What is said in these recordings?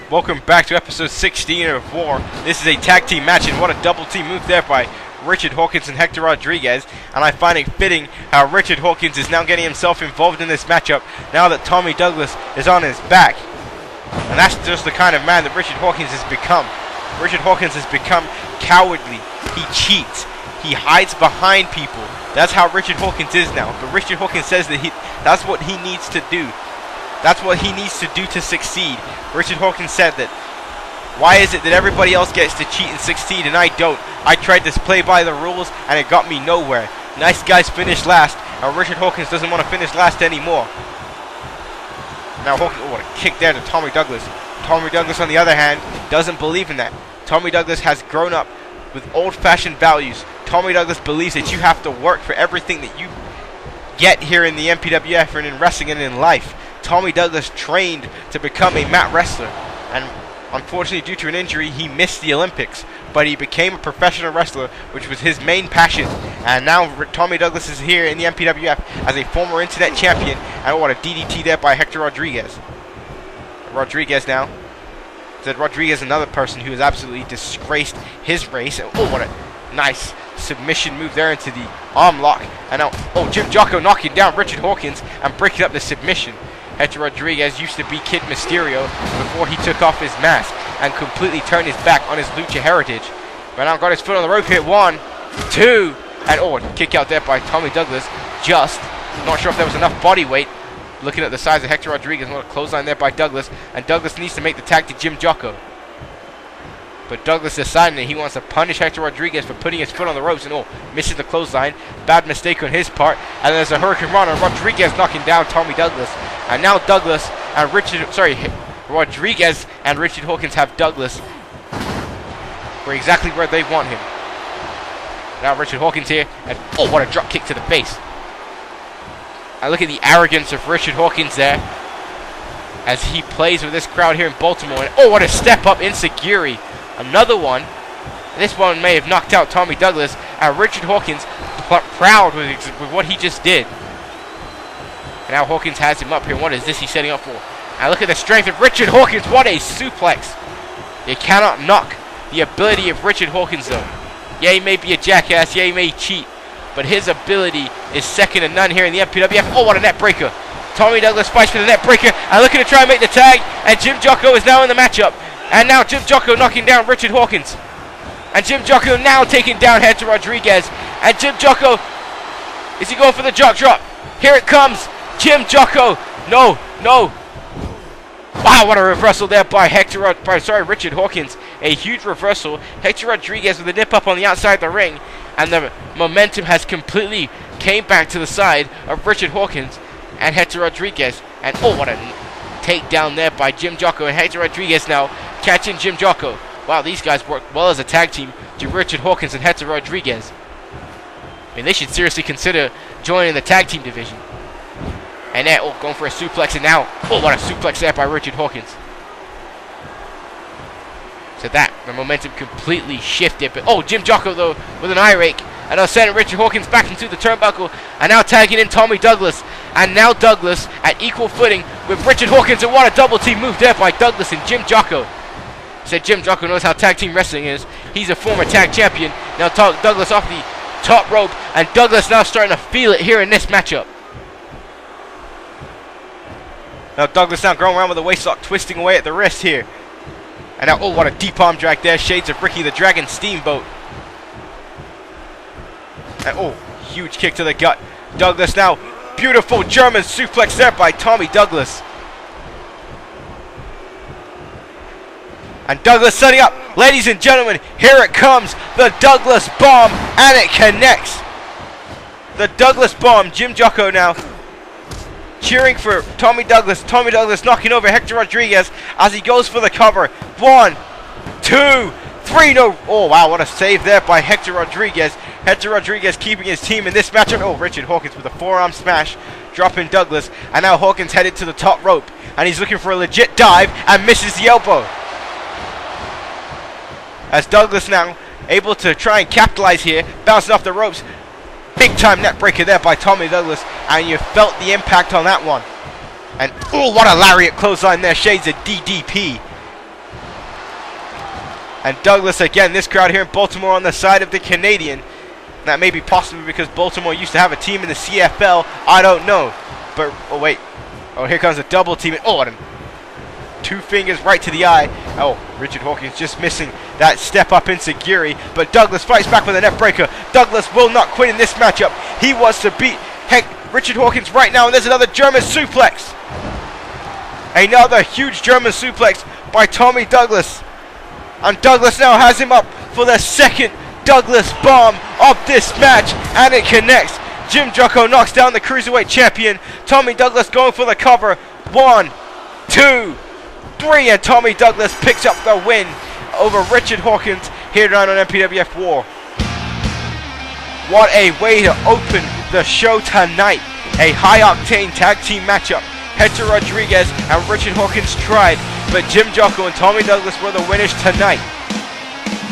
Welcome back to episode 16 of War. This is a tag team match, and what a double team move there by Richard Hawkins and Hector Rodriguez. And I find it fitting how Richard Hawkins is now getting himself involved in this matchup now that Tommy Douglas is on his back. And that's just the kind of man that Richard Hawkins has become. Richard Hawkins has become cowardly. He cheats. He hides behind people. That's how Richard Hawkins is now. But Richard Hawkins says that that's what he needs to do. That's what he needs to do to succeed. Richard Hawkins said that, why is it that everybody else gets to cheat and succeed and I don't? I tried to play by the rules and it got me nowhere. Nice guys finish last, and Richard Hawkins doesn't want to finish last anymore. Now Hawkins, what a kick there to Tommy Douglas. Tommy Douglas, on the other hand, doesn't believe in that. Tommy Douglas has grown up with old-fashioned values. Tommy Douglas believes that you have to work for everything that you get here in the MPWF and in wrestling and in life. Tommy Douglas trained to become a mat wrestler, and unfortunately due to an injury he missed the Olympics, but he became a professional wrestler, which was his main passion. And now Tommy Douglas is here in the MPWF as a former internet champion, and what a DDT there by Hector Rodriguez. Rodriguez now. Said Rodriguez, another person who has absolutely disgraced his race. And oh, what a nice submission move there into the arm lock. And now, oh, Jim Jocko knocking down Richard Hawkins and breaking up the submission. Hector Rodriguez used to be Kid Mysterio before he took off his mask and completely turned his back on his lucha heritage. But now got his foot on the rope here. 1, 2, and oh, a kick out there by Tommy Douglas. Just not sure if there was enough body weight. Looking at the size of Hector Rodriguez, what a clothesline there by Douglas, and Douglas needs to make the tag to Jim Jocko. But Douglas deciding that he wants to punish Hector Rodriguez for putting his foot on the ropes, and oh, misses the clothesline. Bad mistake on his part. And there's a Hurricane Run, and Rodriguez knocking down Tommy Douglas. And now Douglas and Rodriguez and Richard Hawkins have Douglas exactly where they want him. Now Richard Hawkins here, and oh, what a drop kick to the face. And look at the arrogance of Richard Hawkins there as he plays with this crowd here in Baltimore. And oh, what a step up Insecurity. Another one. This one may have knocked out Tommy Douglas. And Richard Hawkins proud with what he just did. And now Hawkins has him up here. What is this he's setting up for? And look at the strength of Richard Hawkins. What a suplex. You cannot knock the ability of Richard Hawkins though. Yeah, he may be a jackass. Yeah, he may cheat. But his ability is second to none here in the MPWF. Oh, what a net breaker. Tommy Douglas fights for the net breaker. And looking to try and make the tag. And Jim Jocko is now in the matchup. And now Jim Jocko knocking down Richard Hawkins. And Jim Jocko now taking down Hector Rodriguez. And Jim Jocko, is he going for the jock drop? Here it comes. Jim Jocko. No, no. Wow, what a reversal there by Richard Hawkins. A huge reversal. Hector Rodriguez with a nip up on the outside of the ring. And the momentum has completely came back to the side of Richard Hawkins and Hector Rodriguez. And oh, what a takedown there by Jim Jocko. And Hector Rodriguez now catching Jim Jocko. Wow, these guys work well as a tag team to Richard Hawkins and Hector Rodriguez. I mean, they should seriously consider joining the tag team division. And then, oh, going for a suplex. And now, oh, what a suplex there by Richard Hawkins. So that, the momentum completely shifted. But oh, Jim Jocko though with an eye rake. And now sending Richard Hawkins back into the turnbuckle. And now tagging in Tommy Douglas. And now Douglas at equal footing with Richard Hawkins. And what a double team move there by Douglas and Jim Jocko. Said Jim Jocko knows how tag team wrestling is. He's a former tag champion. Now Douglas off the top rope. And Douglas now starting to feel it here in this matchup. Now Douglas now going around with a waist lock, twisting away at the wrist here. And now, oh, what a deep arm drag there. Shades of Ricky the Dragon Steamboat. And oh, huge kick to the gut. Douglas now, beautiful German suplex there by Tommy Douglas. And Douglas setting up. Ladies and gentlemen, here it comes. The Douglas Bomb, and it connects. The Douglas Bomb. Jim Jocko now cheering for Tommy Douglas. Tommy Douglas knocking over Hector Rodriguez as he goes for the cover. 1, 2, 3. No. Oh, wow. What a save there by Hector Rodriguez. Hector Rodriguez keeping his team in this matchup. Oh, Richard Hawkins with a forearm smash. Dropping Douglas. And now Hawkins headed to the top rope. And he's looking for a legit dive and misses the elbow. As Douglas now able to try and capitalize here. Bouncing off the ropes. Big time net breaker there by Tommy Douglas, and you felt the impact on that one. And oh, what a lariat clothesline there. Shades of DDP. And Douglas again, this crowd here in Baltimore on the side of the Canadian. That may be possibly because Baltimore used to have a team in the CFL. I don't know. But, oh wait. Oh, here comes a double team. Oh, what a... 2 fingers right to the eye. Oh, Richard Hawkins just missing that step up into Giri. But Douglas fights back with a net breaker. Douglas will not quit in this matchup. He wants to beat Richard Hawkins right now. And there's another German suplex. Another huge German suplex by Tommy Douglas. And Douglas now has him up for the second Douglas bomb of this match. And it connects. Jim Jocko knocks down the Cruiserweight champion. Tommy Douglas going for the cover. 1, 2, 3, and Tommy Douglas picks up the win over Richard Hawkins here tonight on MPWF War. What a way to open the show tonight. A high-octane tag team matchup. Hector Rodriguez and Richard Hawkins tried, but Jim Jocko and Tommy Douglas were the winners tonight.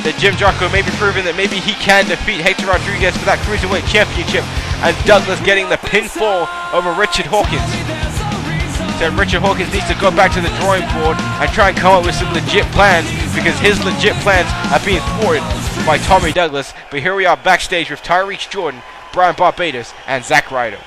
So Jim Jocko may be proving that maybe he can defeat Hector Rodriguez for that Cruiserweight Championship, and Douglas getting the pinfall over Richard Hawkins. So Richard Hawkins needs to go back to the drawing board and try and come up with some legit plans, because his legit plans are being thwarted by Tommy Douglas. But here we are backstage with Tyrese Jordan, Brian Barbados, and Zack Ryder.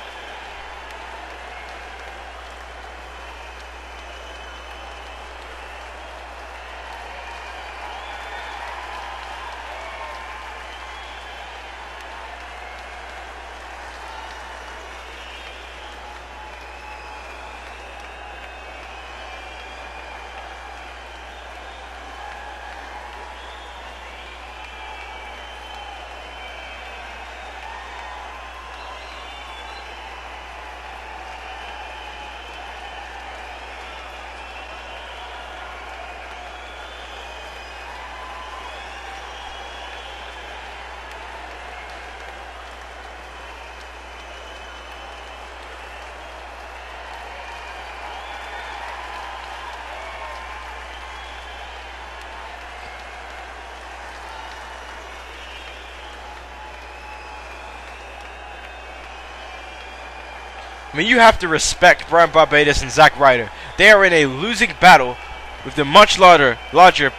I mean, you have to respect Brian Barbados and Zack Ryder. They are in a losing battle with the much larger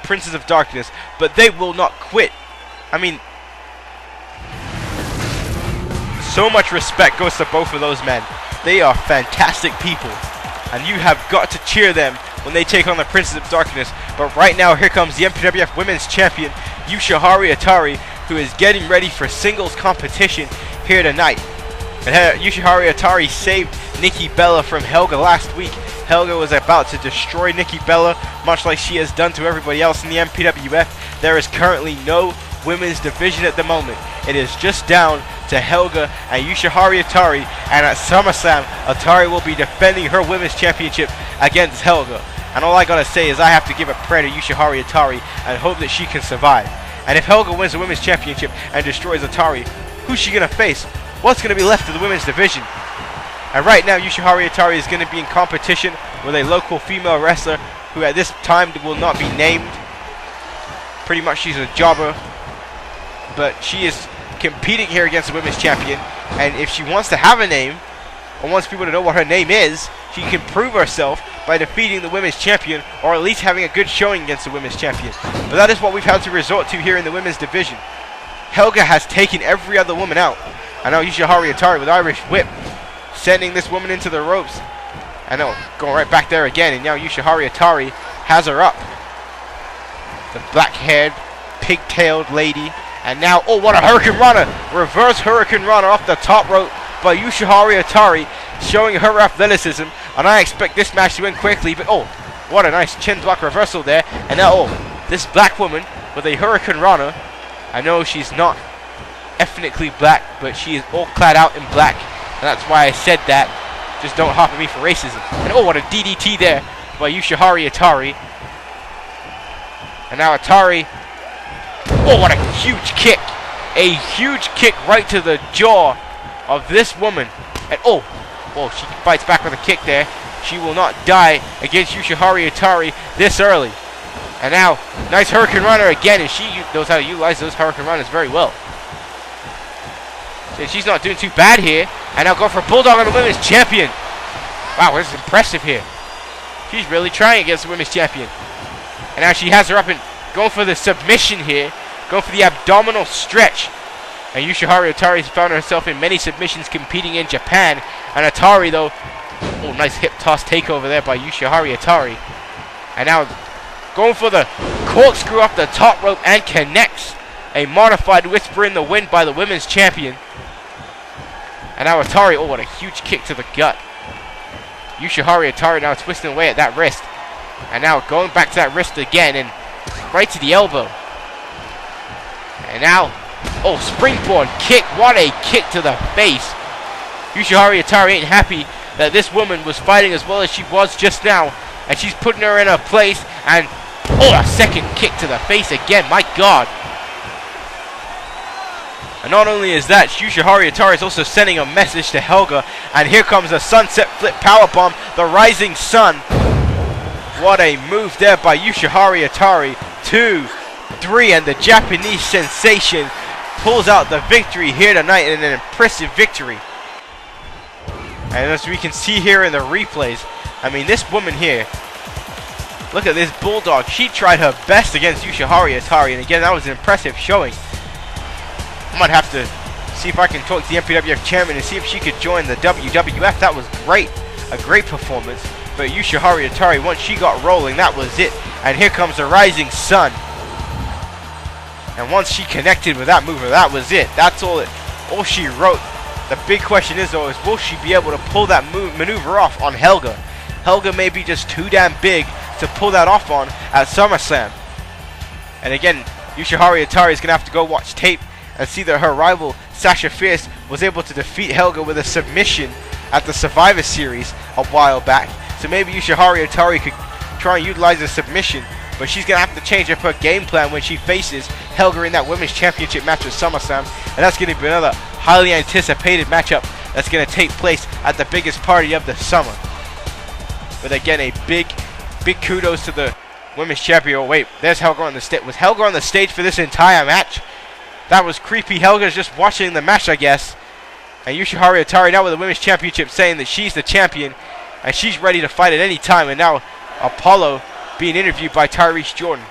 Princes of Darkness, but they will not quit. I mean, so much respect goes to both of those men. They are fantastic people, and you have got to cheer them when they take on the Princes of Darkness. But right now, here comes the MPWF Women's Champion, Yoshiharu Atari, who is getting ready for singles competition here tonight. And Yoshiharu Atari saved Nikki Bella from Helga last week. Helga was about to destroy Nikki Bella, much like she has done to everybody else in the MPWF. There is currently no women's division at the moment. It is just down to Helga and Yoshiharu Atari, and at Summer Slam, Atari will be defending her women's championship against Helga. And all I gotta say is I have to give a prayer to Yoshiharu Atari and hope that she can survive. And if Helga wins the women's championship and destroys Atari, who's she gonna face? What's going to be left of the women's division? And right now, Yoshiharu Atari is going to be in competition with a local female wrestler who at this time will not be named. Pretty much she's a jobber. But she is competing here against the women's champion. And if she wants to have a name, or wants people to know what her name is, she can prove herself by defeating the women's champion, or at least having a good showing against the women's champion. But that is what we've had to resort to here in the women's division. Helga has taken every other woman out. I know Yoshiharu Atari with Irish Whip, sending this woman into the ropes. I know, going right back there again, and now Yoshiharu Atari has her up. The black-haired, pigtailed lady. And now, oh, what a Hurricane Rana! Reverse Hurricane Rana off the top rope by Yoshiharu Atari, showing her athleticism. And I expect this match to end quickly, but oh, what a nice chin block reversal there. And now, oh, this black woman with a Hurricane Rana. I know she's not ethnically black, but she is all clad out in black, and that's why I said that. Just don't hop at me for racism. And oh, what a DDT there by Yoshiharu Atari. And now Atari, oh, what a huge kick. A huge kick right to the jaw of this woman. And oh, she fights back with a kick there. She will not die against Yoshiharu Atari this early. And now, nice Hurricane Runner again, and she knows how to utilize those Hurricane Runners very well. So she's not doing too bad here. And now go for Bulldog on the women's champion. Wow, this is impressive here. She's really trying against the women's champion. And now she has her up and going for the submission here. Going for the abdominal stretch. And Yoshiharu Atari has found herself in many submissions competing in Japan. And Atari, though, oh, nice hip toss takeover there by Yoshiharu Atari. And now going for the corkscrew off the top rope and connects. A modified whisper in the wind by the women's champion. And now Atari, oh, what a huge kick to the gut. Yoshiharu Atari now twisting away at that wrist. And now going back to that wrist again and right to the elbow. And now, oh, springboard kick. What a kick to the face. Yoshiharu Atari ain't happy that this woman was fighting as well as she was just now. And she's putting her in her place. And, oh, a second kick to the face again. My God. And not only is that, Yoshiharu Atari is also sending a message to Helga. And here comes a sunset flip powerbomb. The rising sun. What a move there by Yoshiharu Atari. 2, 3, and the Japanese sensation pulls out the victory here tonight in an impressive victory. And as we can see here in the replays, I mean, this woman here, look at this bulldog. She tried her best against Yoshiharu Atari, and again, that was an impressive showing. I might have to see if I can talk to the MPWF chairman and see if she could join the WWF. That was great, a great performance. But Yoshiharu Atari, once she got rolling, that was it. And here comes the rising sun. And once she connected with that mover, that was it. That's all she wrote. The big question is, though, is will she be able to pull that maneuver off on Helga? Helga may be just too damn big to pull that off on at SummerSlam. And again, Yoshiharu Atari is going to have to go watch tape and see that her rival, Sasha Fierce, was able to defeat Helga with a submission at the Survivor Series a while back. So maybe Yoshiharu Atari could try and utilize a submission, but she's going to have to change up her game plan when she faces Helga in that Women's Championship match at SummerSlam. And that's going to be another highly anticipated matchup that's going to take place at the biggest party of the summer. But again, a big kudos to the Women's Champion. Oh, wait, there's Helga on the stage. Was Helga on the stage for this entire match? That was creepy. Helga's just watching the match, I guess. And Yoshiharu Atari now with the Women's Championship saying that she's the champion and she's ready to fight at any time. And now Apollo being interviewed by Tyrese Jordan.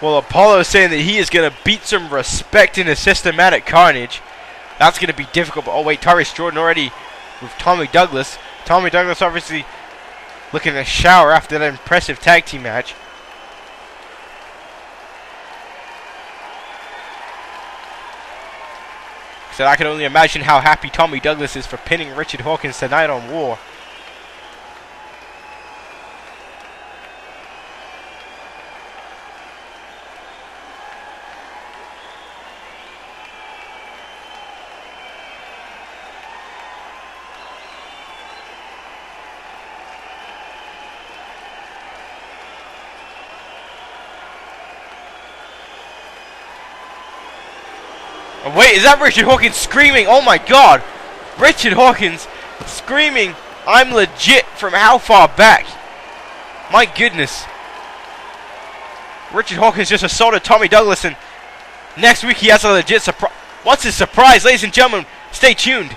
Well, Apollo is saying that he is going to beat some respect in a Systematic Carnage. That's going to be difficult. But, oh, wait, Tyrese Jordan already with Tommy Douglas. Tommy Douglas obviously looking to shower after that impressive tag team match. So I can only imagine how happy Tommy Douglas is for pinning Richard Hawkins tonight on War. Wait, is that Richard Hawkins screaming? Oh my God! Richard Hawkins screaming, "I'm legit" from how far back? My goodness. Richard Hawkins just assaulted Tommy Douglas, and next week he has a legit surprise. What's his surprise? Ladies and gentlemen, stay tuned.